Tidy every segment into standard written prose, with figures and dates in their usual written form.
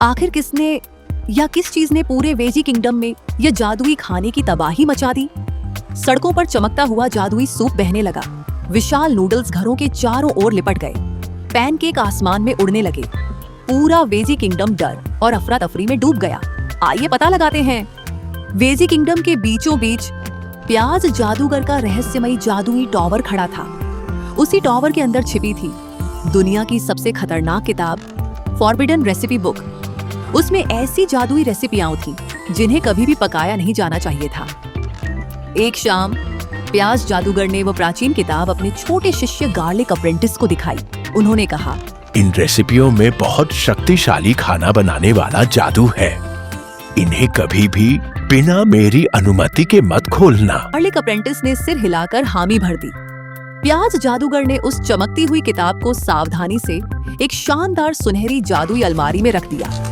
आखिर किसने या किस चीज ने पूरे वेजी किंगडम में यह जादुई खाने की तबाही मचा दी? सड़कों पर चमकता हुआ जादुई सूप बहने लगा। विशाल नूडल्स घरों के चारों ओर लिपट गए। पैनकेक आसमान में उड़ने लगे। पूरा वेजी किंगडम डर और अफरा तफरी में डूब गया। आइए पता लगाते हैं। वेजी किंगडम के बीचों बीच प्याज जादूगर का रहस्यमयी जादुई टॉवर खड़ा था। उसी टॉवर के अंदर छिपी थी दुनिया की सबसे खतरनाक किताब, फॉरबिडन रेसिपी बुक। उसमें ऐसी जादुई रेसिपियां थीं जिन्हें कभी भी पकाया नहीं जाना चाहिए था। एक शाम प्याज जादूगर ने वो प्राचीन किताब अपने छोटे शिष्य गार्लिक अप्रेंटिस को दिखाई। उन्होंने कहा, इन रेसिपियों में बहुत शक्तिशाली खाना बनाने वाला जादू है। इन्हें कभी भी बिना मेरी अनुमति के मत खोलना। गार्लिक अप्रेंटिस ने सिर हिलाकर हामी भर दी। प्याज जादूगर ने उस चमकती हुई किताब को सावधानी से एक शानदार सुनहरी जादुई अलमारी में रख दिया।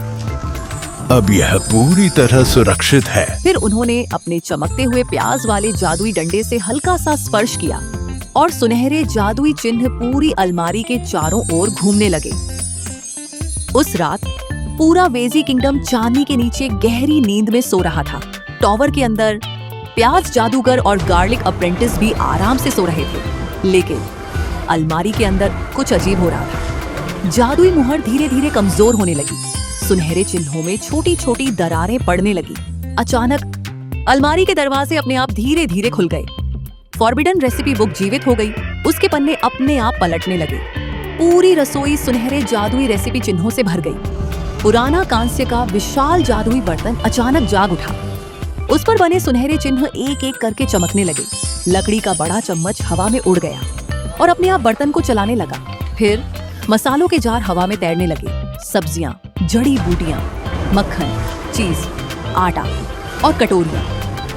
अब यह पूरी तरह सुरक्षित है। फिर उन्होंने अपने चमकते हुए प्याज वाले जादुई डंडे से हल्का सा स्पर्श किया और सुनहरे जादुई चिन्ह पूरी अलमारी के चारों ओर घूमने लगे। उस रात पूरा वेजी किंगडम चांदनी के नीचे गहरी नींद में सो रहा था। टॉवर के अंदर प्याज जादूगर और गार्लिक अप्रेंटिस भी आराम से सो रहे थे, लेकिन अलमारी के अंदर कुछ अजीब हो रहा था। जादुई मुहर धीरे धीरे कमजोर होने लगी। सुनहरे चिन्हों में छोटी छोटी दरारें पड़ने लगी। अचानक अलमारी के दरवाजे अपने आप धीरे धीरे खुल गए। फॉरबिडन रेसिपी बुक जीवित हो गई। उसके पन्ने अपने आप पलटने लगे। पूरी रसोई सुनहरे जादुई रेसिपी चिन्हों से भर गई। पुराना कांस्य का विशाल जादुई बर्तन अचानक जाग उठा। उस पर बने सुनहरे चिन्ह एक एक करके चमकने लगे। लकड़ी का बड़ा चम्मच हवा में उड़ गया और अपने आप बर्तन को चलाने लगा। फिर मसालों के जार हवा में तैरने लगे। सब्जियां, जड़ी बूटियां, मक्खन, चीज, आटा और कटोरियां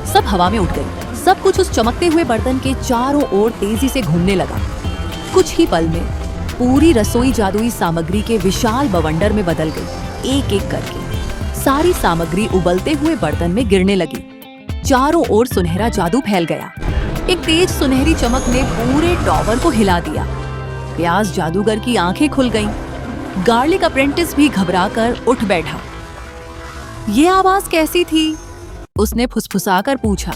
सब हवा में उठ गई। सब कुछ उस चमकते हुए बर्तन के चारों ओर तेजी से घूमने लगा। कुछ ही पल में पूरी रसोई जादुई सामग्री के विशाल बवंडर में बदल गई। एक एक करके सारी सामग्री उबलते हुए बर्तन में गिरने लगी। चारों ओर सुनहरा जादू फैल गया। एक तेज सुनहरी चमक ने पूरे टॉवर को हिला दिया। प्याज जादूगर की आंखें खुल गईं। गार्लिक अप्रेंटिस भी घबराकर उठ बैठा। ये आवाज कैसी थी? उसने फुसफुसाकर पूछा।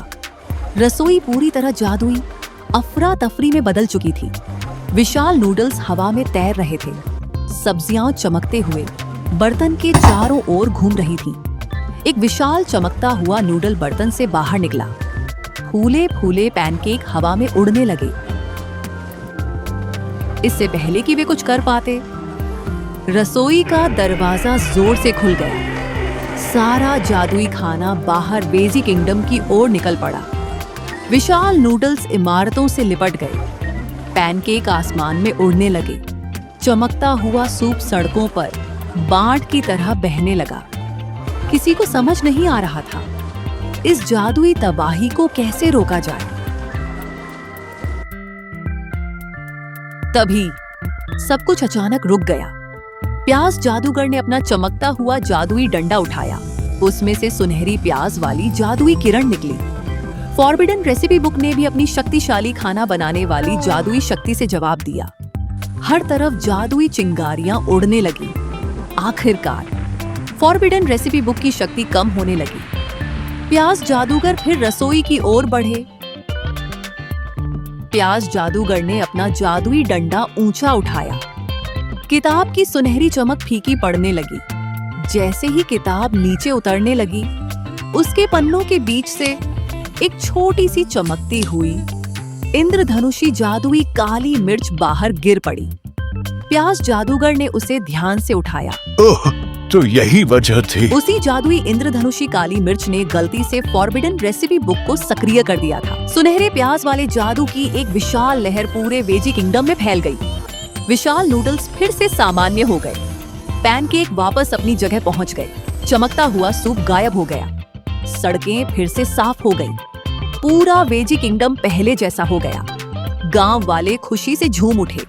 रसोई पूरी तरह जादुई अफरा तफरी में बदल चुकी थी। विशाल नूडल्स हवा में तैर रहे थे। सब्जियां चमकते हुए बर्तन के चारों ओर घूम रही थीं। एक विशाल चमकता हुआ नूडल बर्तन से बाहर निकला। फूले फूले पैनकेक हवा में उड़ने लगे। इससे पहले कि वे कुछ कर पाते, रसोई का दरवाजा जोर से खुल गया। सारा जादुई खाना बाहर वेजी किंगडम की ओर निकल पड़ा। विशाल नूडल्स इमारतों से लिपट गए। पैनकेक आसमान में उड़ने लगे। चमकता हुआ सूप सड़कों पर बाढ़ की तरह बहने लगा। किसी को समझ नहीं आ रहा था इस जादुई तबाही को कैसे रोका जाए। तभी सब कुछ अचानक रुक गया। प्याज जादूगर ने अपना चमकता हुआ जादुई डंडा उठाया। उसमें से सुनहरी प्याज वाली जादुई किरण निकली। फॉरबिडन रेसिपी बुक ने भी अपनी शक्तिशाली खाना बनाने वाली जादुई शक्ति से जवाब दिया। हर तरफ जादुई चिंगारियां उड़ने लगी। आखिरकार फॉरबिडन रेसिपी बुक की शक्ति कम होने लगी। प्याज जादूगर फिर रसोई की ओर बढ़े। प्याज जादूगर ने अपना जादुई डंडा ऊंचा उठाया। किताब की सुनहरी चमक फीकी पड़ने लगी। जैसे ही किताब नीचे उतरने लगी, उसके पन्नों के बीच से एक छोटी सी चमकती हुई इंद्रधनुषी जादुई काली मिर्च बाहर गिर पड़ी। प्याज जादूगर ने उसे ध्यान से उठाया। ओह, तो यही वजह थी। उसी जादुई इंद्रधनुषी काली मिर्च ने गलती से फॉरबिडन रेसिपी बुक को सक्रिय कर दिया था। सुनहरे प्याज वाले जादू की एक विशाल लहर पूरे वेजी किंगडम में फैल गई। विशाल नूडल्स फिर से सामान्य हो गए। पैनकेक वापस अपनी जगह पहुंच गए। चमकता हुआ सूप गायब हो गया। सड़कें फिर से साफ हो गईं। पूरा वेजी किंगडम पहले जैसा हो गया। गांव वाले खुशी से झूम उठे।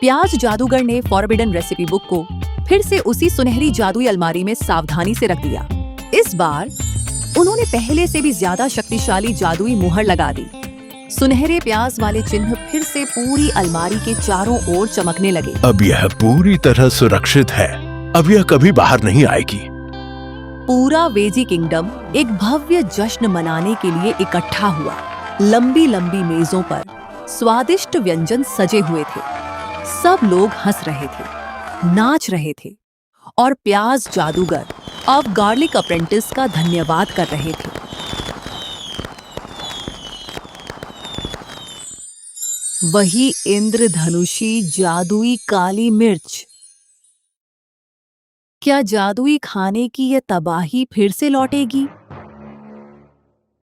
प्याज जादूगर ने फॉरबिडन रेसिपी बुक को फिर से उसी सुनहरी जादुई अलमारी में सावधानी से रख दिया। इस बार उन्होंने पहले से भी ज्यादा शक्तिशाली जादुई मुहर लगा दी। सुनहरे प्याज वाले चिन्ह फिर से पूरी अलमारी के चारों ओर चमकने लगे। अब यह पूरी तरह सुरक्षित है। अब यह कभी बाहर नहीं आएगी। पूरा वेजी किंगडम एक भव्य जश्न मनाने के लिए इकट्ठा हुआ। लंबी लंबी मेजों पर स्वादिष्ट व्यंजन सजे हुए थे। सब लोग हंस रहे थे, नाच रहे थे और प्याज जादूगर अब गार्लिक अप्रेंटिस का धन्यवाद कर रहे थे। वही इंद्रधनुषी जादुई काली मिर्च। क्या जादुई खाने की यह तबाही फिर से लौटेगी?